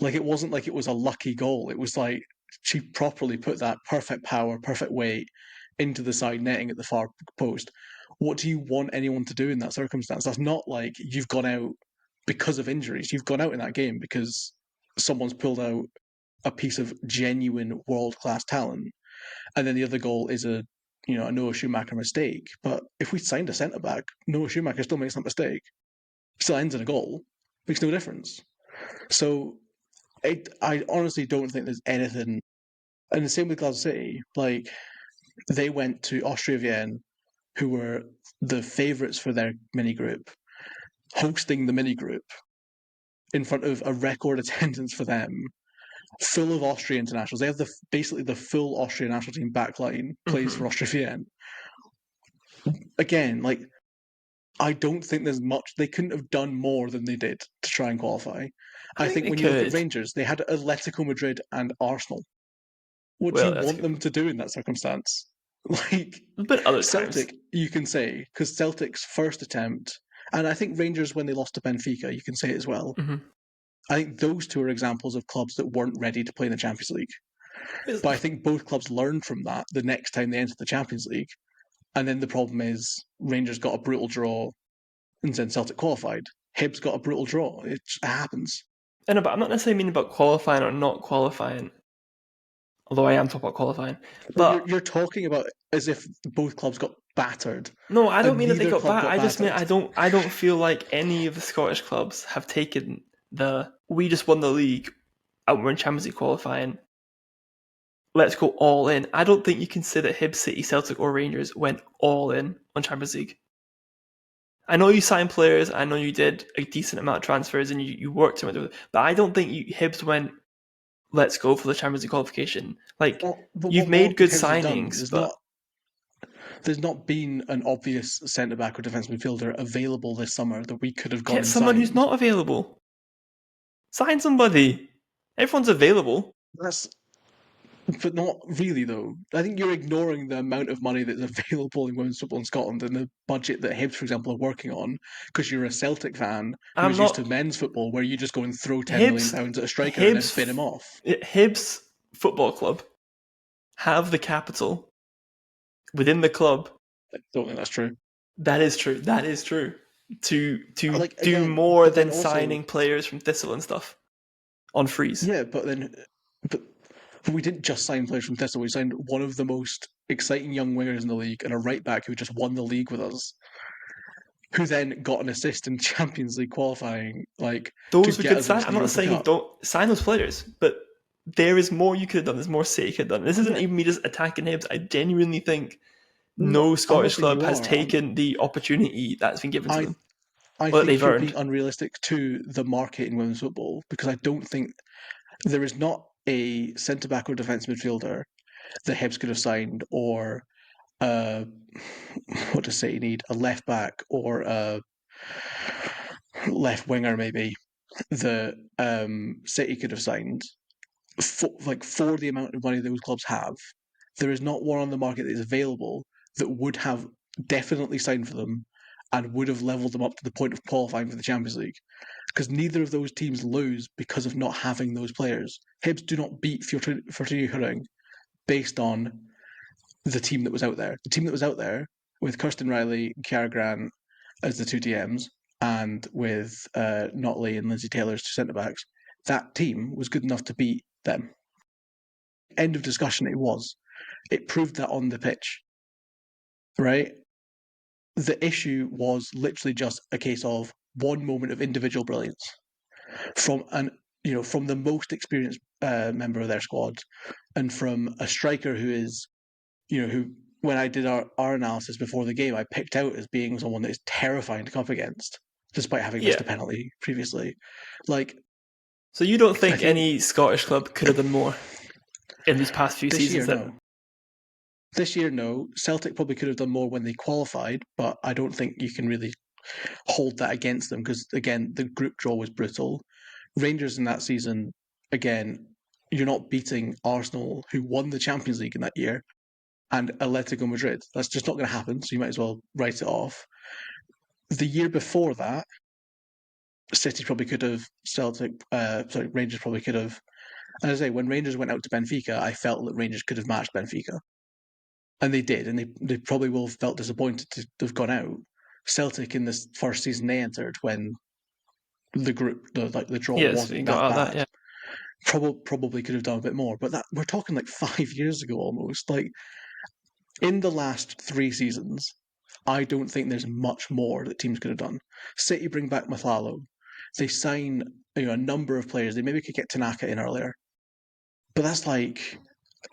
Like, it wasn't like it was a lucky goal. It was like she properly put that perfect power, perfect weight into the side netting at the far post. What do you want anyone to do in that circumstance? That's not like you've gone out because of injuries. You've gone out in that game because someone's pulled out a piece of genuine world-class talent. And then the other goal is a Noah Schumacher mistake. But if we signed a centre-back, Noah Schumacher still makes that mistake. Still ends in a goal. Makes no difference. So I honestly don't think there's anything. And the same with Glasgow City. Like, they went to Austria Vienna, who were the favourites for their mini group, hosting the mini group in front of a record attendance for them, full of Austrian internationals. They have basically the full Austrian national team backline plays for Austria Vienna. Again, like, I don't think there's much. They couldn't have done more than they did to try and qualify. I think when you look at Rangers, they had Atletico Madrid and Arsenal. What do you want them to do in that circumstance? Like, Celtic, you can say, because Celtic's first attempt, and I think Rangers, when they lost to Benfica, you can say it as well. I think those 2 are examples of clubs that weren't ready to play in the Champions League. But I think both clubs learned from that the next time they entered the Champions League. And then the problem is Rangers got a brutal draw and then Celtic qualified. Hibs got a brutal draw. It happens. I know, but I'm not necessarily meaning about qualifying or not qualifying. Although I am talking about qualifying. But you're talking about as if both clubs got battered. No, I don't mean that they got battered. I just mean I don't feel like any of the Scottish clubs have taken we just won the league and we're in Champions League qualifying. Let's go all in. I don't think you can say that Hibs, City, Celtic or Rangers went all in on Champions League. I know you signed players, I know you did a decent amount of transfers and you worked with it, but I don't think Hibs went, let's go for the Champions League qualification. Like, you've made good signings, but... There's not been an obvious centre-back or defensive midfielder available this summer that we could have gone and signed. Get someone who's not available. Sign somebody. Everyone's available. But not really, though. I think you're ignoring the amount of money that's available in women's football in Scotland and the budget that Hibs, for example, are working on, because you're a Celtic fan who I'm is used to not men's football, where you just go and throw £10 million Hibs. at a striker and then bin him off. Hibs Football Club have the capital within the club. I don't think that's true. That is true. That is true. To Like, do again, more than also, signing players from Thistle and stuff on freeze. Yeah, but we didn't just sign players from Thistle. We signed one of the most exciting young wingers in the league and a right back who just won the league with us, who then got an assist in Champions League qualifying. Like, those were good sign. I'm not saying don't sign those players, but there is more you could have done. There's more City could have done. This isn't even me just attacking Hibs. I genuinely think no Scottish club has taken the opportunity that's been given to them. I think you're being unrealistic to the market in women's football, because I don't think there is not a centre-back or defence midfielder that Hibs could have signed, or what does City need? A left-back or a left winger, maybe, that City could have signed for the amount of money those clubs have. There is not one on the market that is available that would have definitely signed for them and would have leveled them up to the point of qualifying for the Champions League. Because neither of those teams lose because of not having those players. Hibs do not beat Fortuna Hjørring based on the team that was out there. The team that was out there, with Kirsten Riley and Kiara Grant as the two DMs, and with Notley and Lindsay Taylor as two centre-backs, that team was good enough to beat them. End of discussion, it was. It proved that on the pitch, right? The issue was literally just a case of one moment of individual brilliance from the most experienced member of their squad, and from a striker who is, who, when I did our analysis before the game, I picked out as being someone that is terrifying to come up against, despite having missed a penalty previously. So you don't think any Scottish club could have done more in these past few seasons? No. This year, no. Celtic probably could have done more when they qualified, but I don't think you can really hold that against them, because, again, the group draw was brutal. Rangers in that season, again, you're not beating Arsenal, who won the Champions League in that year, and Atletico Madrid. That's just not going to happen, so you might as well write it off. The year before that, City probably could have, Rangers probably could have. And as I say, when Rangers went out to Benfica, I felt that Rangers could have matched Benfica. And they did, and they probably will have felt disappointed to have gone out. Celtic, in this first season they entered, when the draw wasn't that bad, probably could have done a bit more. But we're talking like 5 years ago almost. Like, in the last 3 seasons, I don't think there's much more that teams could have done. City bring back Mathalo. They sign a number of players. They maybe could get Tanaka in earlier. But that's like,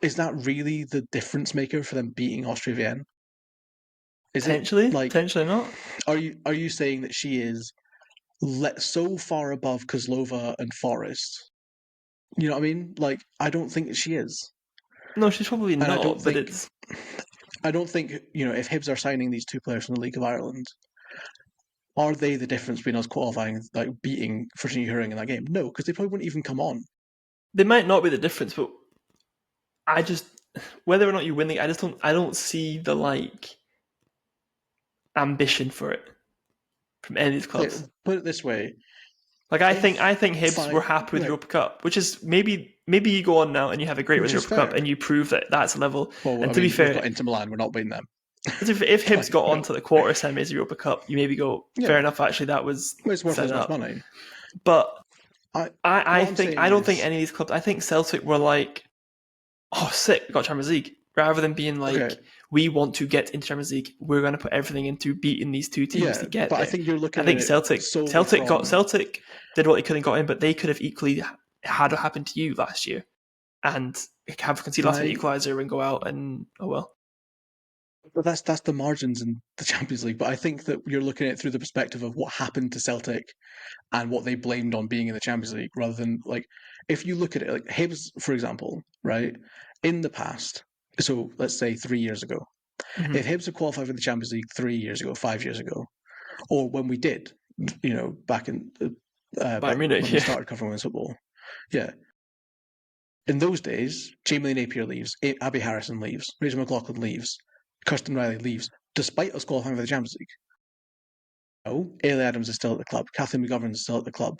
is that really the difference maker for them beating Austria Vienna? Potentially not. Are you saying that she is so far above Kozlova and Forrest? You know what I mean? Like, I don't think that she is. No, she's probably not. I don't think, if Hibs are signing these two players from the League of Ireland, are they the difference between us qualifying, like beating Fortuna Hjørring in that game? No, because they probably wouldn't even come on. They might not be the difference, but whether or not you win the, I don't see the ambition for it from any of these clubs. Yeah, put it this way. I think Hibs were happy with the Europa Cup, which is maybe you go on now and you have a great win in the Europa Cup and you prove that that's a level. Well, and to be fair, we've got Inter Milan, we're not beating them. If Hibs got onto the quarter semis Europa Cup, you maybe go, fair enough. Actually, that was it's worth as much money. But I don't think any of these clubs. I think Celtic were like, oh, sick, we got Champions League, rather than being like, we want to get into Champions League. We're going to put everything into beating these two teams to get there. I think you're looking. I think Celtic did what they could and got in, but they could have equally had it happen to you last year, and have conceded last minute equaliser and go out and oh well. But that's the margins in the Champions League. But I think that you're looking at it through the perspective of what happened to Celtic and what they blamed on being in the Champions League, rather than if you look at it, like Hibs, for example, right? In the past, so let's say 3 years ago, if Hibs had qualified for the Champions League 3 years ago, 5 years ago, or when we did, back in when we started covering women's football, In those days, Jamie Napier leaves, Abby Harrison leaves, Rachel McLaughlin leaves, Kirsten Riley leaves, despite us qualifying for the Champions League. No, Ailey Adams is still at the club. Kathleen McGovern is still at the club.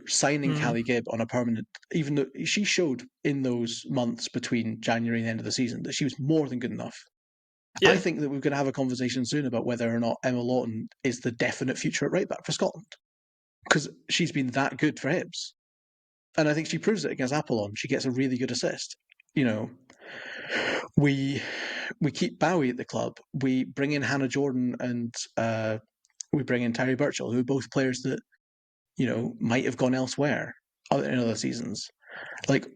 Signing Callie Gibb on a permanent, even though she showed in those months between January and the end of the season that she was more than good enough. Yeah. I think that we're going to have a conversation soon about whether or not Emma Lawton is the definite future at right back for Scotland, because she's been that good for Hibs. And I think she proves it against Apollon. She gets a really good assist. You know, we keep Bowie at the club. We bring in Hannah Jordan and we bring in Terry Birchall, who are both players that, you know, might have gone elsewhere in other seasons. Like,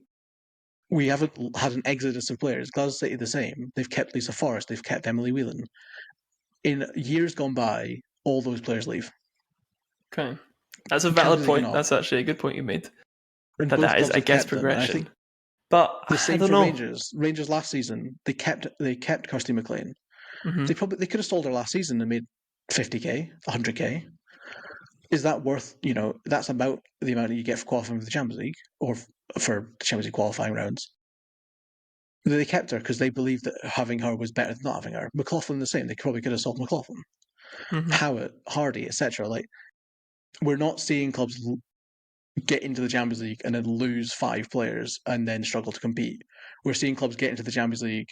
we haven't had an exodus of players. Glasgow City the same. They've kept Lisa Forrest. They've kept Emily Whelan. In years gone by, all those players leave. Okay. That's a valid point. That's actually a good point you made. That is, I guess, progression. But the same for Rangers. Rangers last season, they kept Kirsty McLean. Mm-hmm. They could have sold her last season and made 50k, 100k. Is that worth? You know, that's about the amount that you get for qualifying for the Champions League or for the Champions League qualifying rounds. They kept her because they believed that having her was better than not having her. McLaughlin the same. They probably could have sold McLaughlin, Howitt, Hardy, etc. Like, we're not seeing clubs get into the Champions League and then lose 5 players and then struggle to compete. We're seeing clubs get into the Champions League,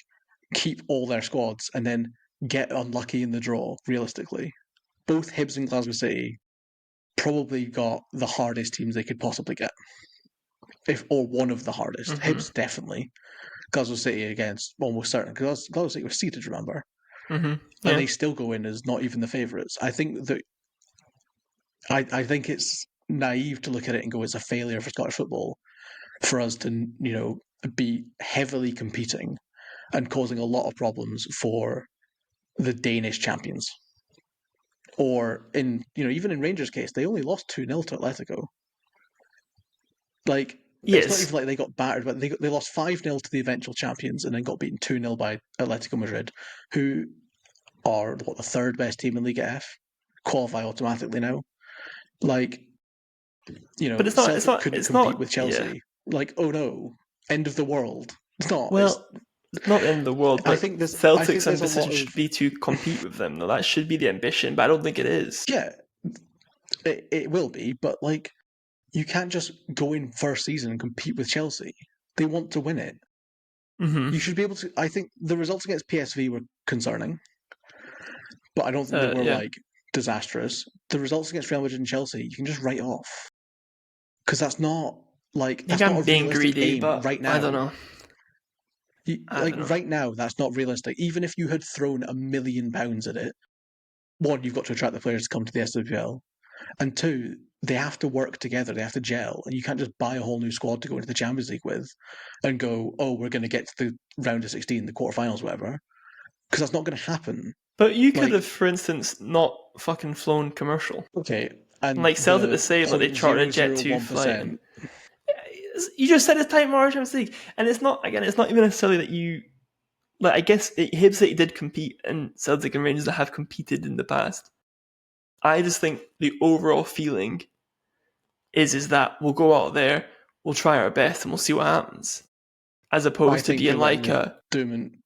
keep all their squads, and then get unlucky in the draw, realistically. Both Hibs and Glasgow City probably got the hardest teams they could possibly get. Or one of the hardest. Hibs, definitely. Glasgow City, against almost certain. Because Glasgow City was seeded, remember? And they still go in as not even the favourites. I think that I think it's naive to look at it and go, it's a failure for Scottish football for us to, you know, be heavily competing and causing a lot of problems for the Danish champions. Or in, you know, even in Rangers' case, they only lost 2-0 to Atletico. Like, it's not even like they got battered, but they lost 5-0 to the eventual champions and then got beaten 2-0 by Atletico Madrid, who are, the 3rd best team in Liga F, qualify automatically now. Like, you know, but Celtic couldn't compete with Chelsea. Yeah. Like, oh no, end of the world. It's not. Well, it's not the end of the world, but I think Celtic's ambition should be to compete with them. No, that should be the ambition, but I don't think it is. Yeah, it will be, but like, you can't just go in first season and compete with Chelsea. They want to win it. You should be able to. I think the results against PSV were concerning, but I don't think they were like disastrous. The results against Real Madrid and Chelsea, you can just write off, because that's not like that's not a realistic aim right now. I don't know. Right now, that's not realistic. Even if you had thrown £1 million at it, one, you've got to attract the players to come to the SWPL, and two, they have to work together. They have to gel, and you can't just buy a whole new squad to go into the Champions League with, and go, oh, we're going to get to the round of 16, the quarterfinals, whatever, because that's not going to happen. But you could have, for instance, not fucking flown commercial. Okay, and like Celtic the same, like they chartered a Jet2 flight. You just said it's time for our Champions League, and it's not even necessarily that you. Like, I guess Hibs City did compete, and Celtic and Rangers that have competed in the past. I just think the overall feeling is that we'll go out there, we'll try our best, and we'll see what happens, as opposed to being like a doom and.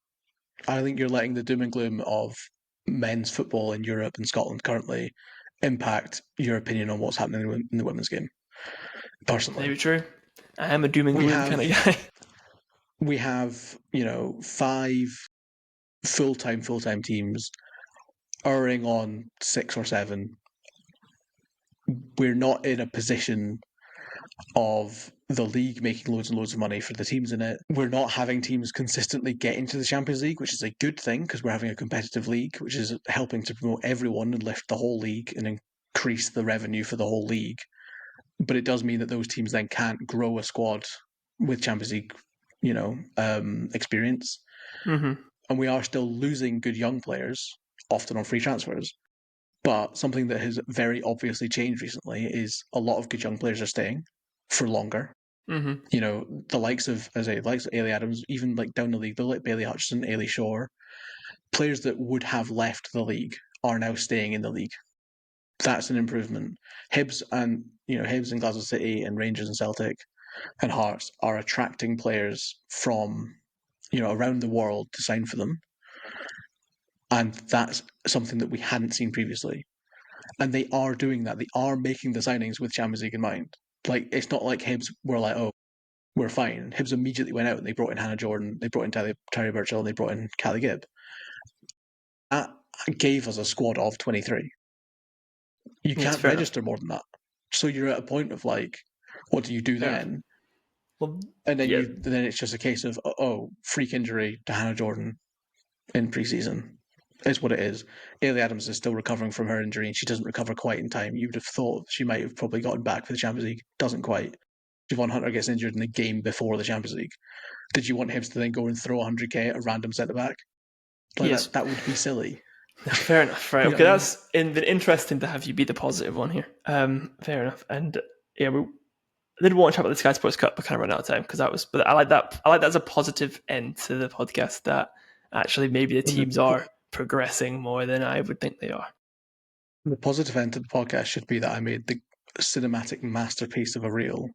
I think you're letting the doom and gloom of men's football in Europe and Scotland currently impact your opinion on what's happening in the women's game. Personally, maybe true. I am a doom and gloom kind of guy. We have, 5 full-time teams erring on 6 or 7. We're not in a position of the league making loads and loads of money for the teams in it. We're not having teams consistently get into the Champions League, which is a good thing because we're having a competitive league, which is helping to promote everyone and lift the whole league and increase the revenue for the whole league. But it does mean that those teams then can't grow a squad with Champions League experience. And we are still losing good young players, often on free transfers. But something that has very obviously changed recently is a lot of good young players are staying for longer. The likes of Ailey Adams, even like down the league, like Bailey Hutchinson, Ailey Shore, players that would have left the league are now staying in the league. That's an improvement. Hibs and Glasgow City and Rangers and Celtic, and Hearts are attracting players from, around the world to sign for them. And that's something that we hadn't seen previously. And they are doing that. They are making the signings with Champions League in mind. Like, it's not like Hibs were like, oh, we're fine. Hibs immediately went out and they brought in Hannah Jordan, they brought in Terry Birchall, and they brought in Callie Gibb. That gave us a squad of 23. You can't register more than that. So you're at a point of like, what do you do then? Well, and then then it's just a case of, freak injury to Hannah Jordan in pre-season. Is what it is. Ailey Adams is still recovering from her injury, and she doesn't recover quite in time. You would have thought she might have probably gotten back for the Champions League. Doesn't quite. Siobhan Hunter gets injured in the game before the Champions League. Did you want Hibs to then go and throw 100k at a random centre-back? Yes. That would be silly. Fair enough. Right. Okay, that's been interesting to have you be the positive one here. Fair enough. And yeah, I did want to chat about the Sky Sports Cup, but kind of ran out of time because but I like that. I like that as a positive end to the podcast. That actually maybe the teams are progressing more than I would think they are. The positive end to the podcast should be that I made the cinematic masterpiece of a reel.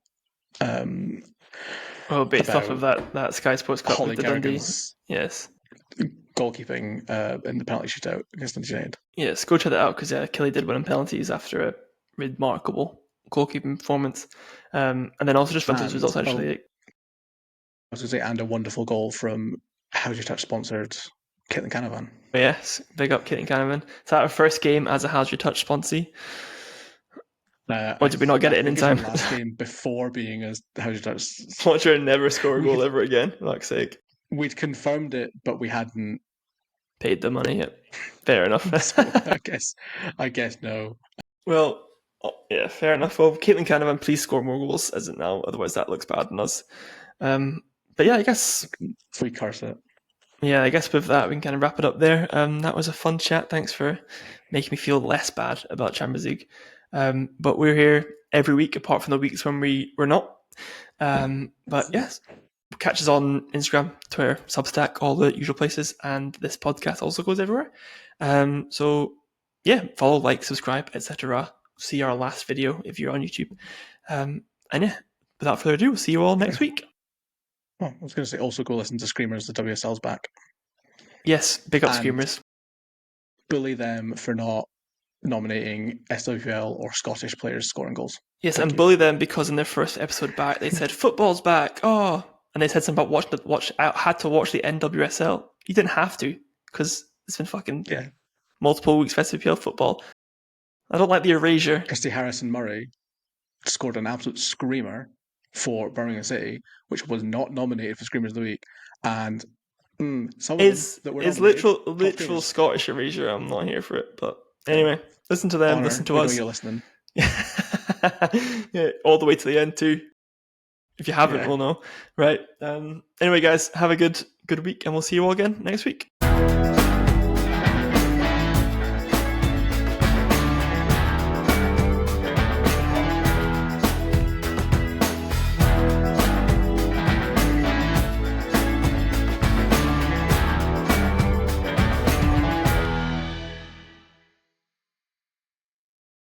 Based off of that Sky Sports Cup with the Dundee. Yes. Goalkeeping in the penalty shootout against Dundee United. Yes, go check that out because Kelly did win in penalties after a remarkable goalkeeping performance. And then also just fantasy results actually. I was going to say, and a wonderful goal from How's Your Touch sponsored Caitlin Canavan. Yes, big up Caitlin Canavan. Is that our first game as a How's Your Touch sponsee? Or did we not get it in time? Last game before being a How's Your Touch. Watch her never score a goal ever again, for fuck's sake. We'd confirmed it, but we hadn't paid the money yet. Fair enough. So I guess no. Well, yeah, fair enough. Well, Caitlin Canavan, please score more goals as it now. Otherwise, that looks bad on us. But yeah, I guess if we curse it. Yeah, I guess with that we can kind of wrap it up there. That was a fun chat. Thanks for making me feel less bad about Champions League. But we're here every week, apart from the weeks when we're not. But yes, catch us on Instagram, Twitter, Substack, all the usual places, and this podcast also goes everywhere. So yeah, follow, like, subscribe, etc. See our last video if you're on YouTube. And yeah, without further ado, we'll see you all next week. Oh, I was going to say also go listen to Screamers, the WSL's back. Yes, big up Screamers. Bully them for not nominating SWPL or Scottish players scoring goals. Yes, and bully them because in their first episode back they said football's back. Oh, and they said something about I had to watch the NWSL. You didn't have to because it's been fucking multiple weeks of SWPL football. I don't like the erasure. Kirsty Harrison-Murray scored an absolute screamer for Birmingham City, which was not nominated for Screamers of the Week, and some of them that were literal Scottish erasure. I'm not here for it, but anyway, listen to them, Honor, listen to us. You're listening. Yeah, all the way to the end too. If you haven't, we'll know. Right. Anyway, guys, have a good week, and we'll see you all again next week.